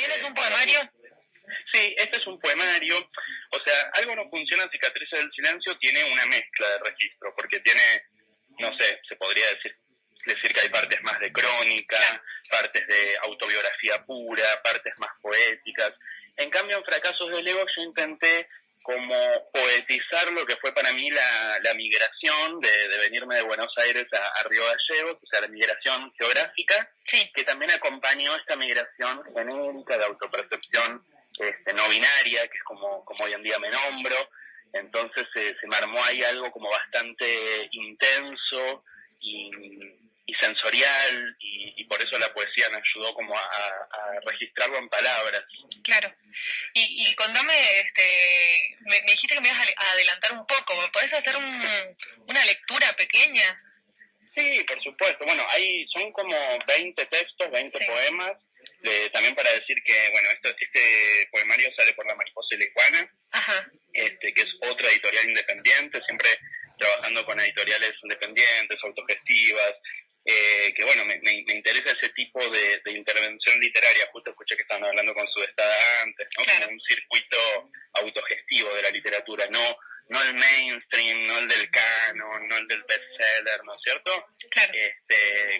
también es un poemario. Sí, este es un poemario. O sea, Algo no funciona, Cicatrices del silencio tiene una mezcla de registro, porque tiene, no sé, se podría decir que hay partes más de crónica, partes de autobiografía pura, partes más poéticas. En cambio, en Fracasos del Ego yo intenté como poetizar lo que fue para mí la migración de venirme de Buenos Aires a Río Gallegos, o sea, la migración geográfica, Sí. que también acompañó esta migración genérica de autopercepción no binaria, que es como hoy en día me nombro. Entonces se me armó ahí algo como bastante intenso y sensorial, y por eso la poesía me ayudó como a registrarlo en palabras. Claro. Y contame, me dijiste que me ibas a adelantar un poco. ¿Me podés hacer una lectura pequeña? Sí, por supuesto. Bueno, son como 20 textos, 20 sí. poemas. También para decir que, bueno, este poemario sale por La Mariposa y la Iguana, que es otra editorial independiente, siempre trabajando con editoriales independientes, autogestivas, que bueno, me interesa ese tipo de intervención literaria. Justo escuché que estaban hablando con Sudestada antes, ¿no? Claro. Como un circuito autogestivo de la literatura, no el mainstream, no el del canon, no el del bestseller, ¿no es cierto? Claro.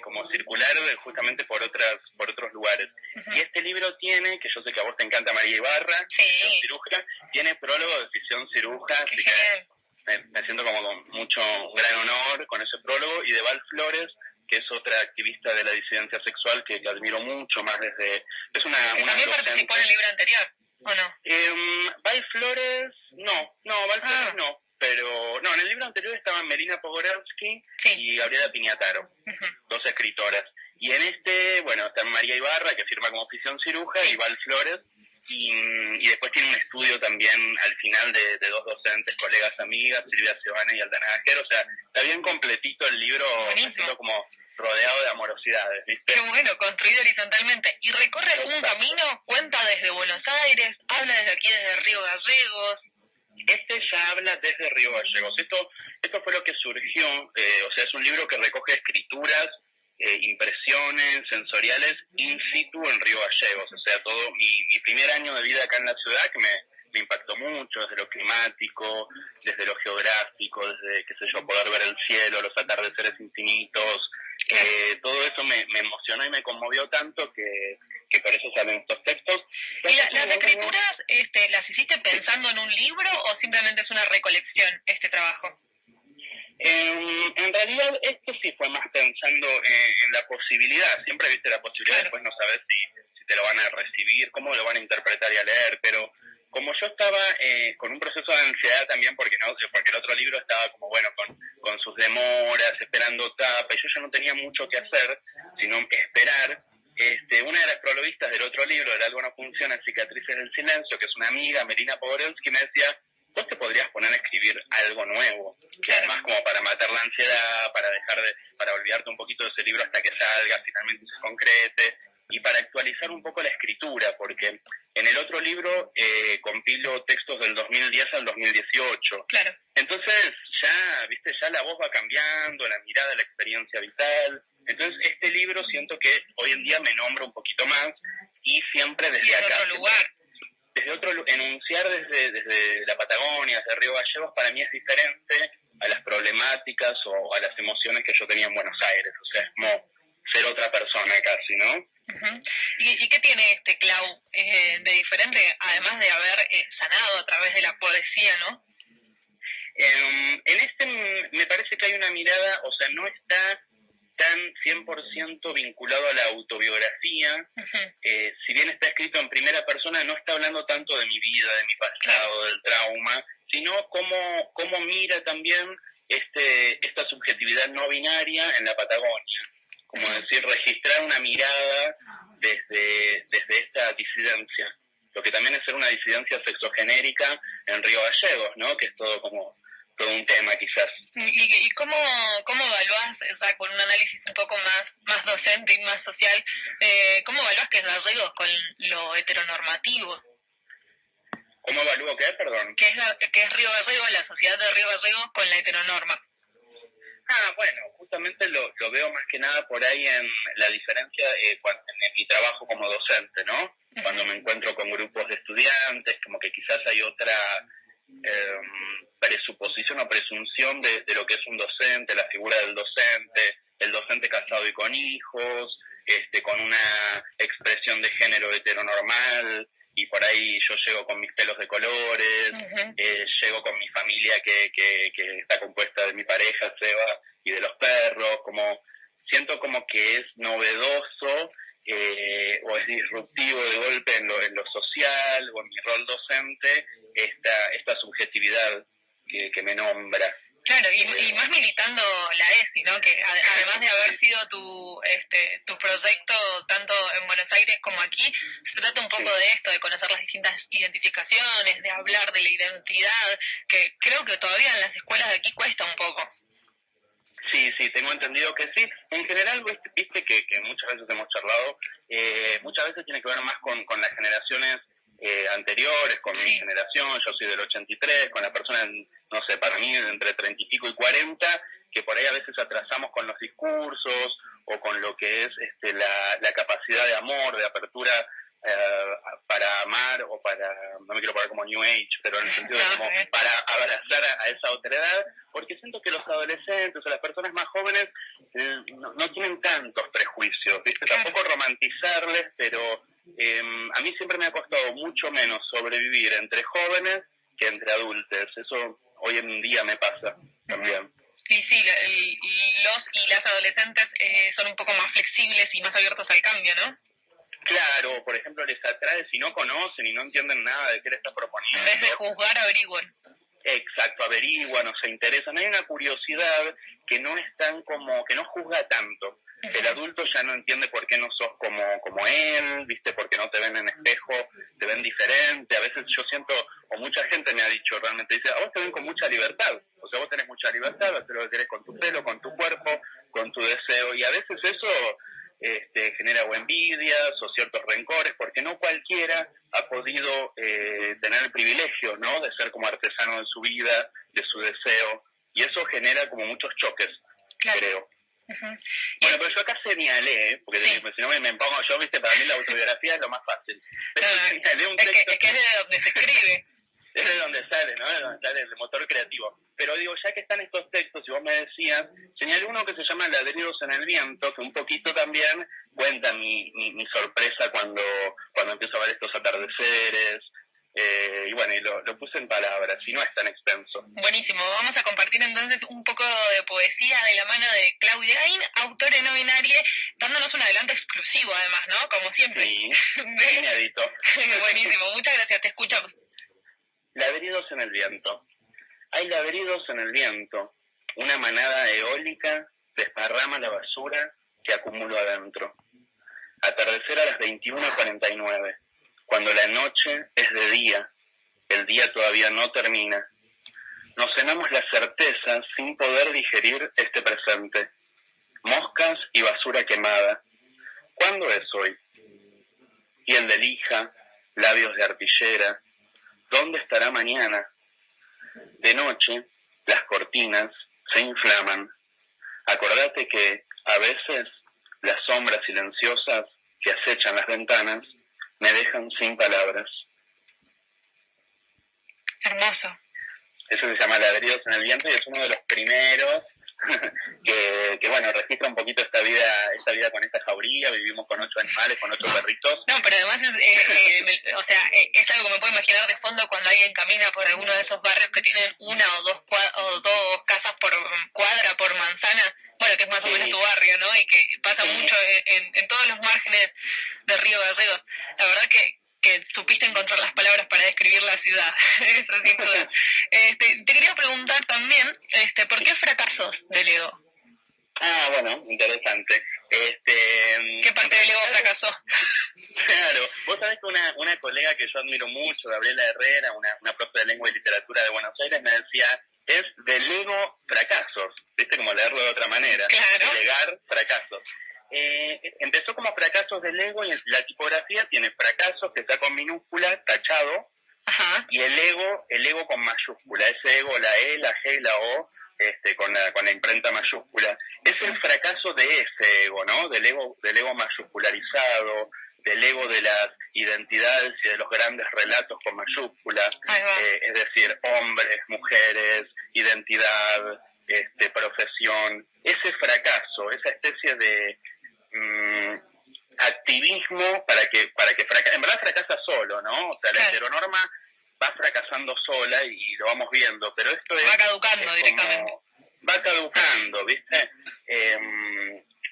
Como circular justamente por otros lugares. Uh-huh. Y este libro tiene, que yo sé que a vos te encanta María Ibarra, sí. Ciruja, tiene prólogo de Ficción Ciruja, Qué así genial. que me siento como con un gran honor con ese prólogo, y de Val Flores, que es otra activista de la disidencia sexual que admiro mucho, más desde... Es una también docente. Participó en el libro anterior, ¿o no? Val Flores, Val Flores no, pero no, en el libro anterior estaban Melina Pogorelsky y Gabriela Piñataro, dos escritoras. Y en este, bueno, está María Ibarra, que firma como Ficción Ciruja, y Val Flores, y después tiene un estudio también al final de dos docentes, colegas amigas, Silvia Sebane y Aldana Gajero. O sea, está bien completito el libro, como rodeado de amorosidades, ¿viste? Qué bueno, construido horizontalmente. ¿Y recorre algún camino? ¿Cuenta desde Buenos Aires? ¿Habla desde aquí, desde Río Gallegos? Este ya habla desde Río Gallegos. Esto fue lo que surgió, o sea, es un libro que recoge escrituras, impresiones sensoriales in situ en Río Gallegos. O sea, todo mi primer año de vida acá en la ciudad, que me impactó mucho, desde lo climático, desde lo geográfico, desde, qué sé yo, poder ver el cielo, los atardeceres infinitos. Todo eso me emocionó y me conmovió tanto que por eso salen estos textos. ¿Y las escrituras las hiciste pensando en un libro o simplemente es una recolección este trabajo? En realidad esto sí fue más pensando en la posibilidad. Siempre viste la posibilidad, después no sabes si te lo van a recibir, cómo lo van a interpretar y a leer, pero como yo estaba con un proceso de ansiedad también, porque el otro libro estaba como, bueno, con sus demoras, esperando tapa, y yo ya no tenía mucho que hacer, sino esperar. Una de las prologuistas del otro libro, de Algo no funciona, Cicatrices del silencio, que es una amiga, Melina Pogorelsky, me decía, vos te podrías poner a escribir algo nuevo, además como para matar la ansiedad, para olvidarte un poquito de ese libro hasta que salga, finalmente se concrete, y para actualizar un poco la escritura, porque en el otro libro compilo textos del 2010 al 2018. Claro. Entonces ya la voz va cambiando, la mirada, la experiencia vital. Entonces este libro siento que hoy en día me nombra un poquito más, y siempre desde acá. Otro lugar. Desde enunciar desde la Patagonia, desde Río Gallegos, para mí es diferente a las problemáticas o a las emociones que yo tenía en Buenos Aires. O sea, es como ser otra persona casi, ¿no? Uh-huh. ¿Y qué tiene Clau de diferente, además de haber sanado a través de la poesía, no? En este me parece que hay una mirada, o sea, no está tan 100% vinculado a la autobiografía. Uh-huh. Si bien está escrito en primera persona, no está hablando tanto de mi vida, de mi pasado, del trauma, sino cómo mira también esta subjetividad no binaria en la Patagonia. Como decir, registrar una mirada desde esta disidencia. Lo que también es ser una disidencia sexogenérica en Río Gallegos, ¿no? Que es todo un tema, quizás. ¿Y cómo evaluás, o sea, con un análisis un poco más docente y más social, cómo evaluás que es Gallegos con lo heteronormativo? ¿Cómo evalúo qué? Perdón. ¿Qué es Río Gallegos, la sociedad de Río Gallegos con la heteronorma? Bueno, justamente lo veo más que nada por ahí en la diferencia en mi trabajo como docente, ¿no? Cuando me me encuentro con grupos de estudiantes, como que quizás hay otra presuposición o presunción de lo que es un docente, la figura del docente, el docente casado y con hijos, con una expresión de género heteronormal, y por ahí yo llego con mis pelos de colores, llego con mi familia que está compuesta de mi pareja, Seba, y de los perros, como siento como que es novedoso o es disruptivo de golpe en lo social o en mi rol docente esta subjetividad que me nombra. Claro, y más militando la ESI, ¿no? Que además de haber sido tu proyecto tanto en Buenos Aires como aquí, se trata un poco de esto, de conocer las distintas identificaciones, de hablar de la identidad, que creo que todavía en las escuelas de aquí cuesta un poco. Sí, tengo entendido que sí. En general, viste que muchas veces hemos charlado, muchas veces tiene que ver más con las generaciones anteriores, con mi generación. Yo soy del 83, con las personas, no sé, para mí entre 30 y pico y 40, que por ahí a veces atrasamos con los discursos o con lo que es la capacidad de amor, de apertura para amar o para, no me quiero poner como New Age, pero en el sentido de como para abrazar a esa otra edad, porque siento que los adolescentes o las personas más jóvenes no tienen tantos prejuicios, ¿viste? Tampoco romantizarles, pero a mí siempre me ha costado mucho menos sobrevivir entre jóvenes que entre adultos. Eso hoy en día me pasa también. Y sí, los y las adolescentes son un poco más flexibles y más abiertos al cambio, ¿no? Claro, por ejemplo, les atrae si no conocen y no entienden nada de qué le está proponiendo. En vez de juzgar, averiguan. Exacto, averiguan o se interesan. Hay una curiosidad que no es tan como, que no juzga tanto. El adulto ya no entiende por qué no sos como él, ¿viste? Porque no te ven en espejo, te ven diferente. A veces yo siento, o mucha gente me ha dicho realmente, dice, a vos te ven con mucha libertad. O sea, vos tenés mucha libertad, hacer lo que querés con tu pelo, con tu cuerpo, con tu deseo. Y a veces eso genera o envidias o ciertos rencores, porque no cualquiera ha podido tener el privilegio, ¿no?, de ser como artesano de su vida, de su deseo, y eso genera como muchos choques, claro, creo. Bueno, pero yo acá señalé, porque si no me pongo yo, viste, para mí la autobiografía es lo más fácil. Pero señalé un texto, es que es de donde se escribe. Es de donde sale, ¿no? De donde sale el motor creativo. Pero digo, ya que están estos textos, y vos me decías, señalé uno que se llama Ladridos en el Viento, que un poquito también cuenta mi sorpresa cuando empiezo a ver estos atardeceres, y bueno, y lo puse en palabras, y no es tan extenso. Buenísimo, vamos a compartir entonces un poco de poesía de la mano de Claudia Gain, autora no binaria, dándonos un adelanto exclusivo además, ¿no? Como siempre. Sí, inédito. Buenísimo, muchas gracias, te escuchamos. Ladridos en el viento. Hay ladridos en el viento. Una manada eólica desparrama la basura que acumulo adentro. Atardecer a las 21:49. Cuando la noche es de día, el día todavía no termina. Nos cenamos la certeza sin poder digerir este presente. Moscas y basura quemada. ¿Cuándo es hoy? Piel de lija, labios de arpillera. ¿Dónde estará mañana? De noche, las cortinas se inflaman. Acordate que, a veces, las sombras silenciosas que acechan las ventanas me dejan sin palabras. Hermoso. Eso se llama Ladridos en el Viento y es uno de los primeros que bueno, registra un poquito esta vida con esta jauría. Vivimos con 8 animales, con 8 perritos. No, pero además es algo que me puedo imaginar de fondo cuando alguien camina por alguno de esos barrios que tienen una o dos casas por cuadra, por manzana, bueno, que es más o menos tu barrio, ¿no? Y que pasa mucho en todos los márgenes del río Gallegos. La verdad que supiste encontrar las palabras para describir la ciudad, eso sin dudas. Te quería preguntar también, ¿por qué fracasos del ego? Ah, bueno, interesante. ¿Qué parte del ego fracasó? Claro, vos sabés que una colega que yo admiro mucho, Gabriela Herrera, una profe de lengua y literatura de Buenos Aires, me decía, es del ego fracasos, ¿viste? Como leerlo de otra manera. Claro. Delegar fracasos. Empezó como fracasos del ego y la tipografía tiene fracasos que está con minúscula, tachado, ajá, y el ego con mayúscula, ese ego, la E, la G y la O, con la imprenta mayúscula. Es el fracaso de ese ego, ¿no? Del ego mayúscularizado, del ego de las identidades y de los grandes relatos con mayúsculas, es decir, hombres, mujeres, identidad, profesión, ese fracaso, esa especie de activismo para que fracase, en verdad fracasa solo, ¿no? O sea, la heteronorma va fracasando sola y lo vamos viendo, pero esto va caducando directamente. Va caducando, ¿viste?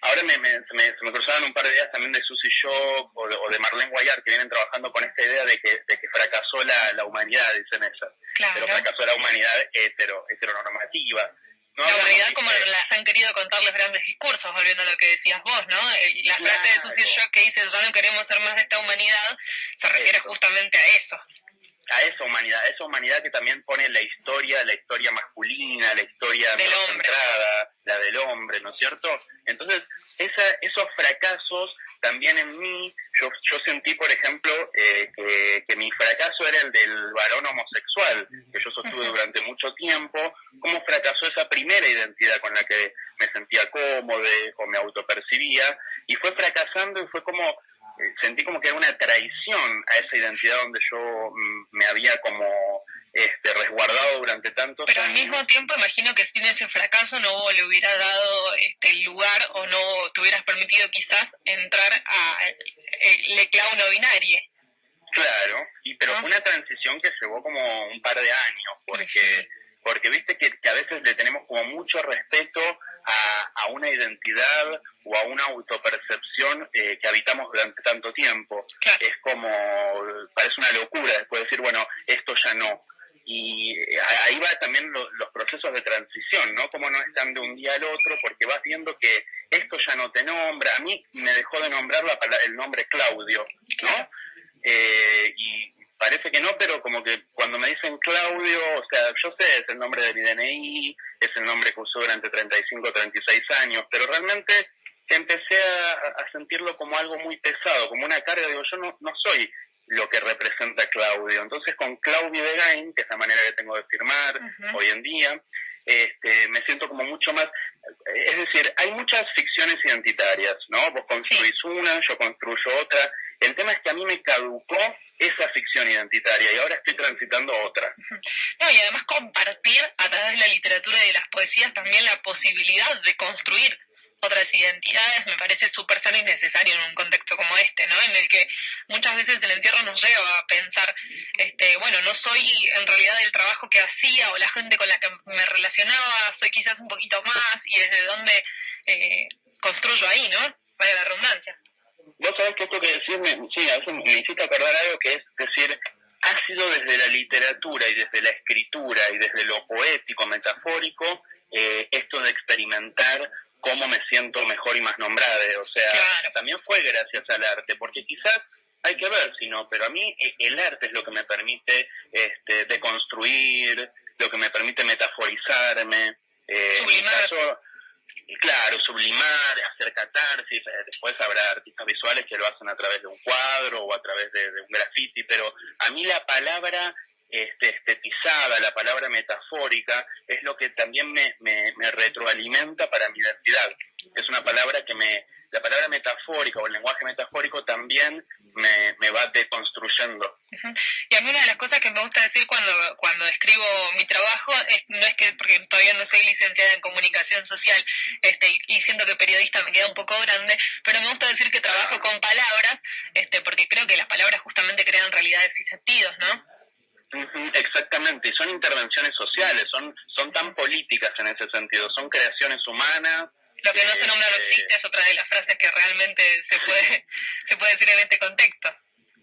Ahora se me cruzaron un par de ideas también de Susie Shock o de Marlene Guayar, que vienen trabajando con esta idea de que fracasó la humanidad, dicen ellas. Claro. Pero fracasó la humanidad heteronormativa. No, la humanidad como las han querido contar los grandes discursos, volviendo a lo que decías vos, ¿no? La frase de Susie Shock que dice, ya no queremos ser más de esta humanidad, se refiere justamente a eso. A esa humanidad que también pone la historia masculina, la historia centrada, la del hombre, ¿no es cierto? Entonces, esos fracasos también en mí, yo sentí, por ejemplo, que mi fracaso era el del varón homosexual, que yo sostuve durante mucho tiempo, cómo fracasó esa primera identidad con la que me sentía cómodo o me autopercibía, y fue fracasando y fue como... sentí como que era una traición a esa identidad donde yo me había como resguardado durante tantos años. Pero al mismo tiempo imagino que sin ese fracaso no le hubiera dado el lugar o no te hubieras permitido quizás entrar a le clavo no binario. Claro, pero fue una transición que llevó como un par de años, porque viste que a veces le tenemos como mucho respeto a una identidad o a una autopercepción que habitamos durante tanto tiempo. Claro. Es como, parece una locura después decir, bueno, esto ya no. Y ahí va también los procesos de transición, ¿no? Cómo no están de un día al otro, porque vas viendo que esto ya no te nombra. A mí me dejó de nombrar el nombre Claudio, ¿no? Claro. Y parece que no, pero como que cuando me dicen Claudio, o sea, yo sé, es el nombre de mi DNI, es el nombre que usó durante 35 o 36 años, pero realmente empecé a sentirlo como algo muy pesado, como una carga. Digo, yo no soy lo que representa Claudio. Entonces con Claudio Degain, que es la manera que tengo de firmar hoy en día, me siento como mucho más... Es decir, hay muchas ficciones identitarias, ¿no? Vos construís una, yo construyo otra. El tema es que a mí me caducó esa ficción identitaria y ahora estoy transitando otra. No, y además compartir a través de la literatura y de las poesías también la posibilidad de construir otras identidades me parece súper sano y necesario en un contexto como este, ¿no? En el que muchas veces el encierro nos lleva a pensar, bueno, no soy en realidad el trabajo que hacía o la gente con la que me relacionaba, soy quizás un poquito más y desde dónde construyo ahí, ¿no? Vaya la redundancia. Vos sabés que esto que decís, a veces me hiciste acordar algo que es decir, ha sido desde la literatura y desde la escritura y desde lo poético, metafórico, esto de experimentar cómo me siento mejor y más nombrada. O sea, claro, también fue gracias al arte, porque quizás hay que ver si no, pero a mí el arte es lo que me permite deconstruir, lo que me permite metaforizarme. En mi caso, claro, sublimar, hacer catarsis. Después habrá artistas visuales que lo hacen a través de un cuadro o a través de un graffiti, pero a mí la palabra estetizada, la palabra metafórica, es lo que también me retroalimenta para mi identidad. Es una palabra la palabra metafórica o el lenguaje metafórico también me va deconstruyendo. Y a mí una de las cosas que me gusta decir cuando escribo mi trabajo, no es que, porque todavía no soy licenciada en comunicación social, y siento que periodista me queda un poco grande, pero me gusta decir que trabajo con palabras, porque creo que las palabras justamente crean realidades y sentidos, ¿no? Exactamente, y son intervenciones sociales, son tan políticas en ese sentido, son creaciones humanas. Lo que no se nombra no existe es otra de las frases que realmente se puede decir en este contexto.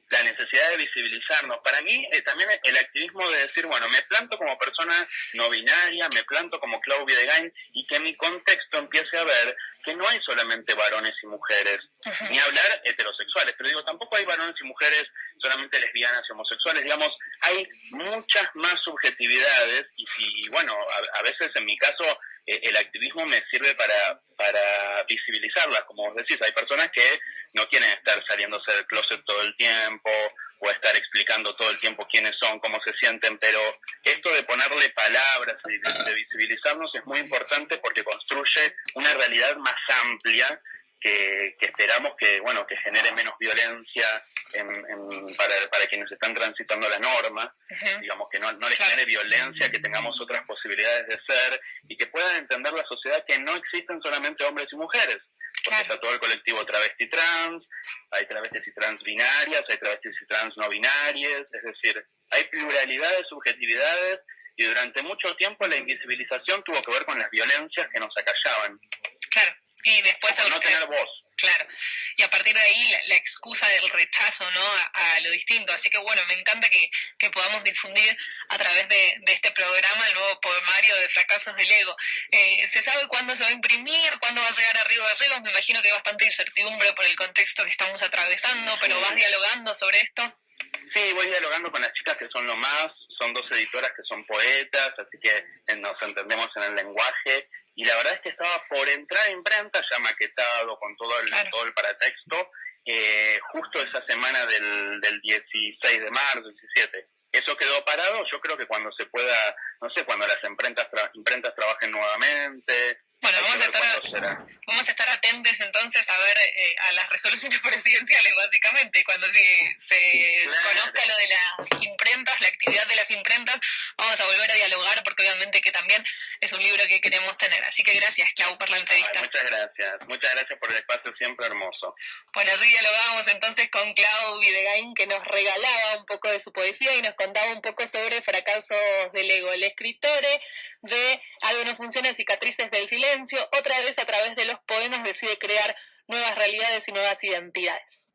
La necesidad de visibilizarnos. Para mí también el activismo de decir, bueno, me planto como persona no binaria, me planto como Claudia Degain, y que mi contexto empiece a ver que no hay solamente varones y mujeres, ni hablar heterosexuales, pero digo, tampoco hay varones y mujeres solamente lesbianas y homosexuales, digamos, hay muchas más subjetividades, y bueno, a veces en mi caso el activismo me sirve para visibilizarlas, como vos decís, hay personas que no quieren estar saliéndose del closet todo el tiempo o estar explicando todo el tiempo quiénes son, cómo se sienten, pero esto de ponerle palabras y de visibilizarnos es muy importante porque construye una realidad más amplia que esperamos que, bueno, que genere menos violencia para quienes están transitando la norma, digamos, que no les genere violencia, que tengamos otras posibilidades de ser y que puedan entender la sociedad que no existen solamente hombres y mujeres, porque está todo el colectivo travesti trans, hay travestis y trans binarias, hay travestis y trans no binarias, es decir, hay pluralidad de subjetividades y durante mucho tiempo la invisibilización tuvo que ver con las violencias que nos acallaban. Claro, y después... Como no tener voz. Claro, y a partir de ahí la excusa del rechazo, ¿no? A lo distinto. Así que bueno, me encanta que podamos difundir a través de este programa el nuevo poemario de Fracasos del Ego. ¿Se sabe cuándo se va a imprimir? ¿Cuándo va a llegar a Río Gallegos? Me imagino que hay bastante incertidumbre por el contexto que estamos atravesando, pero ¿vas dialogando sobre esto? Sí, voy dialogando con las chicas que son lo más, son 2 editoras que son poetas, así que nos entendemos en el lenguaje. Y la verdad es que estaba por entrar a imprenta, ya maquetado con todo el paratexto, justo esa semana del 16 de marzo, 17. Eso quedó parado, yo creo que cuando se pueda, no sé, cuando las imprentas trabajen nuevamente. Bueno, vamos a estar atentos entonces a ver a las resoluciones presidenciales, básicamente. Cuando se conozca lo de las imprentas, la actividad de las imprentas, vamos a volver a dialogar porque obviamente que también es un libro que queremos tener. Así que gracias, Clau, por la entrevista. Muchas gracias por el espacio siempre hermoso. Bueno, así dialogábamos entonces con Clau Videgain, que nos regalaba un poco de su poesía y nos contaba un poco sobre Fracasos del Ego, el escritor de Algo no funciona, Cicatrices del silencio. Otra vez a través de los poemas decide crear nuevas realidades y nuevas identidades.